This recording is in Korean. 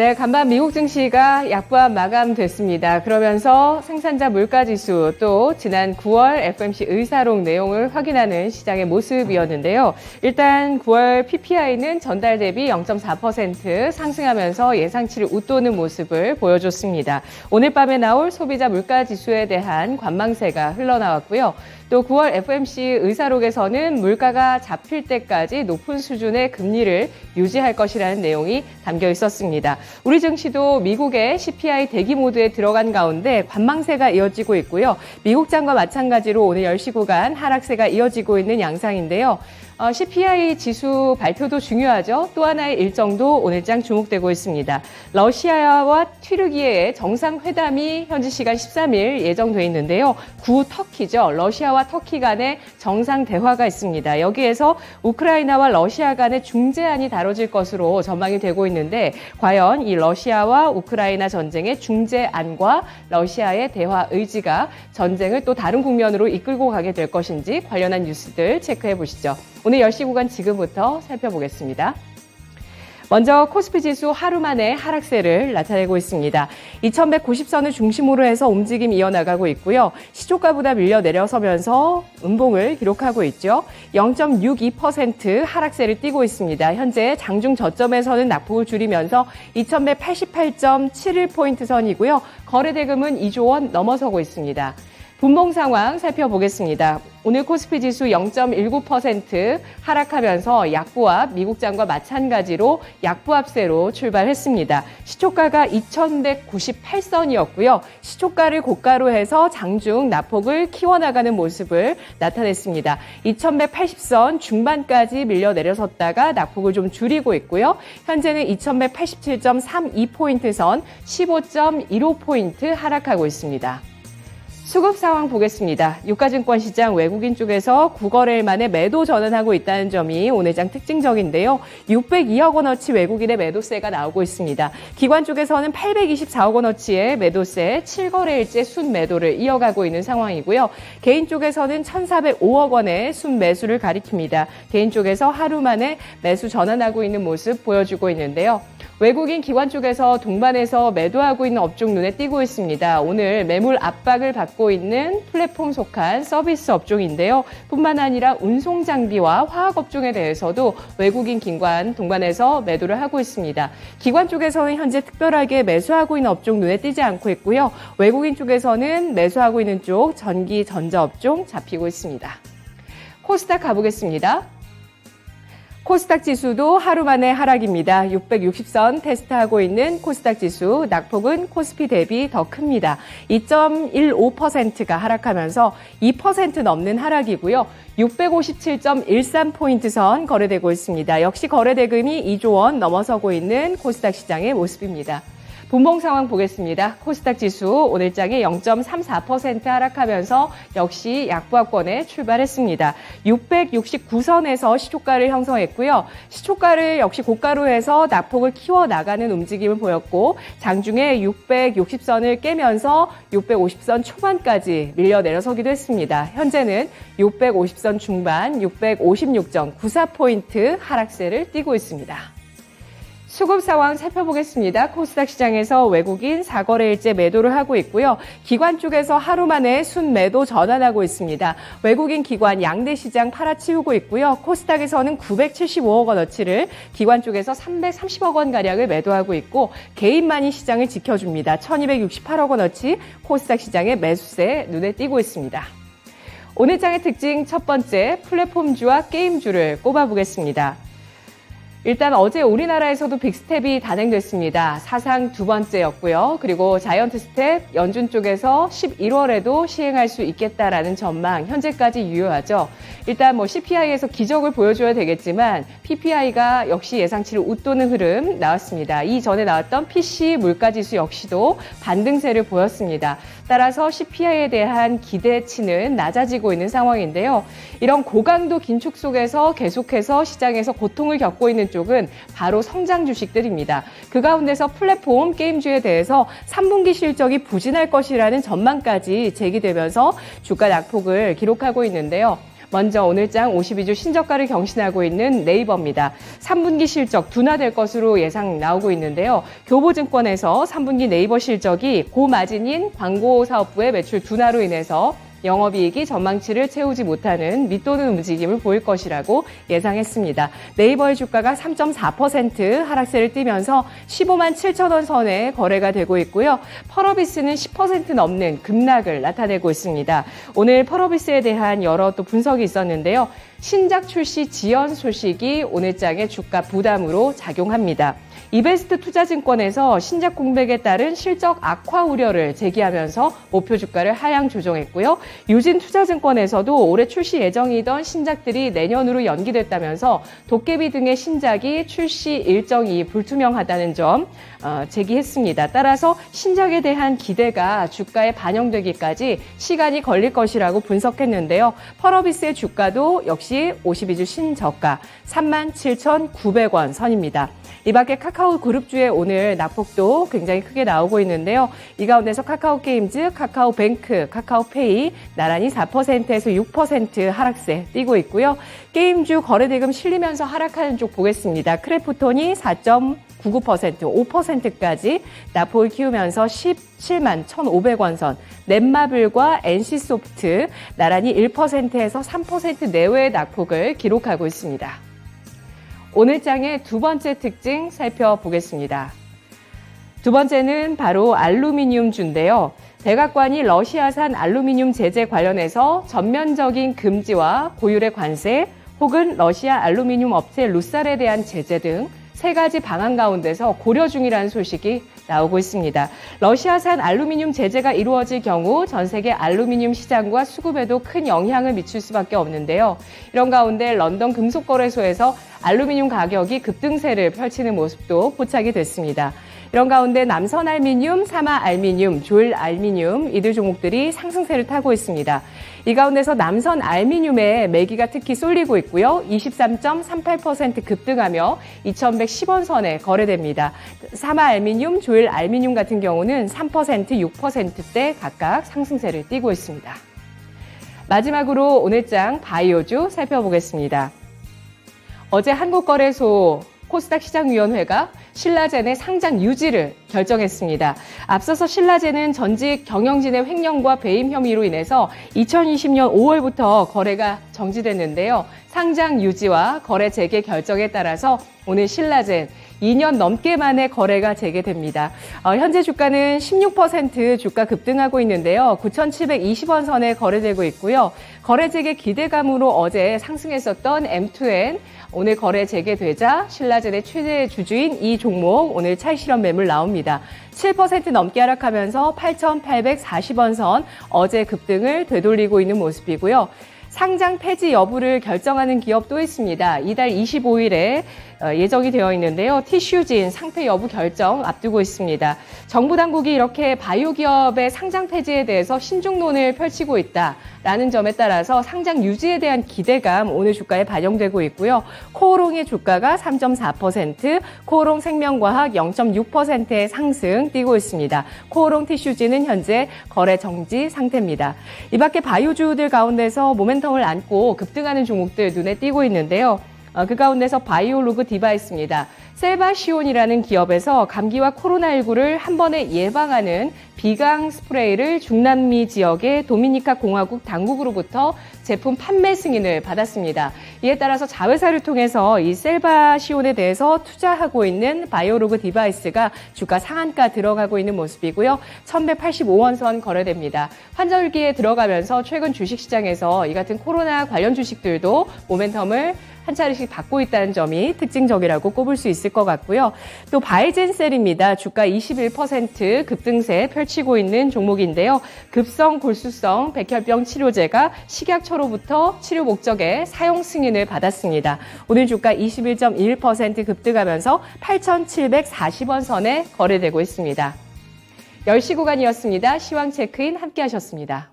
네, 간밤 미국 증시가 약보합 마감됐습니다. 그러면서 생산자 물가지수 또 지난 9월 FOMC 의사록 내용을 확인하는 시장의 모습이었는데요. 일단 9월 PPI는 전달 대비 0.4% 상승하면서 예상치를 웃도는 모습을 보여줬습니다. 오늘 밤에 나올 소비자 물가지수에 대한 관망세가 흘러나왔고요. 또 9월 FOMC 의사록에서는 물가가 잡힐 때까지 높은 수준의 금리를 유지할 것이라는 내용이 담겨 있었습니다. 우리 증시도 미국의 CPI 대기 모드에 들어간 가운데 관망세가 이어지고 있고요. 미국장과 마찬가지로 오늘 10시 구간 하락세가 이어지고 있는 양상인데요. CPI 지수 발표도 중요하죠. 또 하나의 일정도 오늘장 주목되고 있습니다. 러시아와 튀르키예의 정상회담이 현지 시간 13일 예정돼 있는데요. 구터키죠. 러시아와 터키 간의 정상 대화가 있습니다. 여기에서 우크라이나와 러시아 간의 중재안이 다뤄질 것으로 전망이 되고 있는데 과연 이 러시아와 우크라이나 전쟁의 중재안과 러시아의 대화 의지가 전쟁을 또 다른 국면으로 이끌고 가게 될 것인지 관련한 뉴스들 체크해 보시죠. 오늘 10시 구간 지금부터 살펴보겠습니다. 먼저 코스피 지수 하루 만에 하락세를 나타내고 있습니다. 2190선을 중심으로 해서 움직임이 이어나가고 있고요. 시초가보다 밀려 내려서면서 음봉을 기록하고 있죠. 0.62% 하락세를 띠고 있습니다. 현재 장중 저점에서는 낙폭을 줄이면서 2188.71포인트 선이고요. 거래 대금은 2조 원 넘어서고 있습니다. 분봉 상황 살펴보겠습니다. 오늘 코스피 지수 0.19% 하락하면서 약보합, 미국장과 마찬가지로 약보합세로 출발했습니다. 시초가가 2198선이었고요. 시초가를 고가로 해서 장중 낙폭을 키워나가는 모습을 나타냈습니다. 2180선 중반까지 밀려 내려섰다가 낙폭을 좀 줄이고 있고요. 현재는 2187.32포인트 선 15.15포인트 하락하고 있습니다. 수급 상황 보겠습니다. 유가증권 시장 외국인 쪽에서 9거래일 만에 매도 전환하고 있다는 점이 오늘장 특징적인데요. 602억 원어치 외국인의 매도세가 나오고 있습니다. 기관 쪽에서는 824억 원어치의 매도세 7거래일째 순매도를 이어가고 있는 상황이고요. 개인 쪽에서는 1,405억 원의 순매수를 가리킵니다. 개인 쪽에서 하루 만에 매수 전환하고 있는 모습 보여주고 있는데요. 외국인 기관 쪽에서 동반해서 매도하고 있는 업종 눈에 띄고 있습니다. 오늘 매물 압박을 받고 있는 플랫폼 속한 서비스 업종인데요. 뿐만 아니라 운송 장비와 화학 업종에 대해서도 외국인 기관 동반해서 매도를 하고 있습니다. 기관 쪽에서는 현재 특별하게 매수하고 있는 업종 눈에 띄지 않고 있고요. 외국인 쪽에서는 매수하고 있는 쪽 전기 전자 업종 잡히고 있습니다. 코스닥 가보겠습니다. 코스닥 지수도 하루 만에 하락입니다. 660선 테스트하고 있는 코스닥 지수 낙폭은 코스피 대비 더 큽니다. 2.15%가 하락하면서 2% 넘는 하락이고요. 657.13포인트 선 거래되고 있습니다. 역시 거래대금이 2조 원 넘어서고 있는 코스닥 시장의 모습입니다. 분봉 상황 보겠습니다. 코스닥 지수 오늘장에 0.34% 하락하면서 역시 약보합권에 출발했습니다. 669선에서 시초가를 형성했고요. 시초가를 역시 고가로 해서 낙폭을 키워나가는 움직임을 보였고 장중에 660선을 깨면서 650선 초반까지 밀려 내려서기도 했습니다. 현재는 650선 중반 656.94포인트 하락세를 띠고 있습니다. 수급 상황 살펴보겠습니다. 코스닥 시장에서 외국인 4거래일째 매도를 하고 있고요. 기관 쪽에서 하루 만에 순매도 전환하고 있습니다. 외국인 기관 양대 시장 팔아치우고 있고요. 코스닥에서는 975억 원어치를 기관 쪽에서 330억 원가량을 매도하고 있고 개인만이 시장을 지켜줍니다. 1268억 원어치 코스닥 시장의 매수세 눈에 띄고 있습니다. 오늘 장의 특징 첫 번째 플랫폼주와 게임주를 꼽아보겠습니다. 일단 어제 우리나라에서도 빅스텝이 단행됐습니다. 사상 두 번째였고요. 그리고 자이언트 스텝 연준 쪽에서 11월에도 시행할 수 있겠다라는 전망 현재까지 유효하죠. 일단 CPI에서 기적을 보여줘야 되겠지만 PPI가 역시 예상치를 웃도는 흐름 나왔습니다. 이전에 나왔던 PC 물가지수 역시도 반등세를 보였습니다. 따라서 CPI에 대한 기대치는 낮아지고 있는 상황인데요. 이런 고강도 긴축 속에서 계속해서 시장에서 고통을 겪고 있는 쪽은 바로 성장 주식들입니다. 그 가운데서 플랫폼 게임주에 대해서 3분기 실적이 부진할 것이라는 전망까지 제기되면서 주가 낙폭을 기록하고 있는데요. 먼저 오늘장 52주 신저가를 경신하고 있는 네이버입니다. 3분기 실적 둔화될 것으로 예상 나오고 있는데요. 교보증권에서 3분기 네이버 실적이 고마진인 광고사업부의 매출 둔화로 인해서 영업이익이 전망치를 채우지 못하는 밑도는 움직임을 보일 것이라고 예상했습니다. 네이버의 주가가 3.4% 하락세를 띠면서 15만 7천 원 선에 거래가 되고 있고요. 펄어비스는 10% 넘는 급락을 나타내고 있습니다. 오늘 펄어비스에 대한 여러 또 분석이 있었는데요. 신작 출시 지연 소식이 오늘장의 주가 부담으로 작용합니다. 이베스트 투자증권에서 신작 공백에 따른 실적 악화 우려를 제기하면서 목표 주가를 하향 조정했고요. 유진투자증권에서도 올해 출시 예정이던 신작들이 내년으로 연기됐다면서 도깨비 등의 신작이 출시 일정이 불투명하다는 점 제기했습니다. 따라서 신작에 대한 기대가 주가에 반영되기까지 시간이 걸릴 것이라고 분석했는데요. 펄어비스의 주가도 역시 52주 신저가 37,900원 선입니다. 이 밖에 카카오 그룹주의 오늘 낙폭도 굉장히 크게 나오고 있는데요. 이 가운데서 카카오 게임즈, 카카오뱅크, 카카오페이 나란히 4%에서 6% 하락세 띄고 있고요. 게임주 거래대금 실리면서 하락하는 쪽 보겠습니다. 크래프톤이 4.99%, 5%까지 낙폭을 키우면서 17만 1,500원 선, 넷마블과 NC소프트 나란히 1%에서 3% 내외의 낙폭을 기록하고 있습니다. 오늘장의 두 번째 특징 살펴보겠습니다. 두 번째는 바로 알루미늄주인데요. 백악관이 러시아산 알루미늄 제재 관련해서 전면적인 금지와 고율의 관세 혹은 러시아 알루미늄 업체 루살에 대한 제재 등 세 가지 방안 가운데서 고려 중이라는 소식이 나오고 있습니다. 러시아산 알루미늄 제재가 이루어질 경우 전 세계 알루미늄 시장과 수급에도 큰 영향을 미칠 수밖에 없는데요. 이런 가운데 런던 금속거래소에서 알루미늄 가격이 급등세를 펼치는 모습도 포착이 됐습니다. 이런 가운데 남선알미늄, 사마알미늄, 조일알미늄 이들 종목들이 상승세를 타고 있습니다. 이 가운데서 남선알미늄의 매기가 특히 쏠리고 있고요. 23.38% 급등하며 2,110원 선에 거래됩니다. 사마알미늄, 조일알미늄 같은 경우는 3%, 6%대 각각 상승세를 띠고 있습니다. 마지막으로 오늘장 바이오주 살펴보겠습니다. 어제 한국거래소 코스닥 시장위원회가 신라젠의 상장 유지를 결정했습니다. 앞서서 신라젠은 전직 경영진의 횡령과 배임 혐의로 인해서 2020년 5월부터 거래가 정지됐는데요. 상장 유지와 거래 재개 결정에 따라서 오늘 신라젠 2년 넘게 만에 거래가 재개됩니다. 현재 주가는 16% 주가 급등하고 있는데요. 9,720원 선에 거래되고 있고요. 거래 재개 기대감으로 어제 상승했었던 M2N 오늘 거래 재개되자 신라젠의 최대 주주인 이 종목 오늘 차익실현 매물 나옵니다. 7% 넘게 하락하면서 8,840원 선 어제 급등을 되돌리고 있는 모습이고요. 상장 폐지 여부를 결정하는 기업도 있습니다. 이달 25일에 예정이 되어 있는데요. 티슈진 상태 여부 결정 앞두고 있습니다. 정부 당국이 이렇게 바이오 기업의 상장 폐지에 대해서 신중론을 펼치고 있다라는 점에 따라서 상장 유지에 대한 기대감 오늘 주가에 반영되고 있고요. 코오롱의 주가가 3.4%, 코오롱 생명과학 0.6%의 상승 띄고 있습니다. 코오롱 티슈진은 현재 거래 정지 상태입니다. 이 밖에 바이오주들 가운데서 모멘텀을 안고 급등하는 종목들 눈에 띄고 있는데요. 그 가운데서 바이오로그 디바이스입니다. 셀바시온이라는 기업에서 감기와 코로나19를 한 번에 예방하는 비강 스프레이를 중남미 지역의 도미니카 공화국 당국으로부터 제품 판매 승인을 받았습니다. 이에 따라서 자회사를 통해서 이 셀바시온에 대해서 투자하고 있는 바이오로그 디바이스가 주가 상한가 들어가고 있는 모습이고요. 1,185원 선 거래됩니다. 환절기에 들어가면서 최근 주식시장에서 이 같은 코로나 관련 주식들도 모멘텀을 한 차례씩 받고 있다는 점이 특징적이라고 꼽을 수 있을 것 같고요. 또 바이젠셀입니다. 주가 21% 급등세 펼치고 있는 종목인데요. 급성 골수성 백혈병 치료제가 식약처로부터 치료 목적에 사용 승인을 받았습니다. 오늘 주가 21.1% 급등하면서 8,740원 선에 거래되고 있습니다. 10시 구간이었습니다. 시황 체크인 함께 하셨습니다.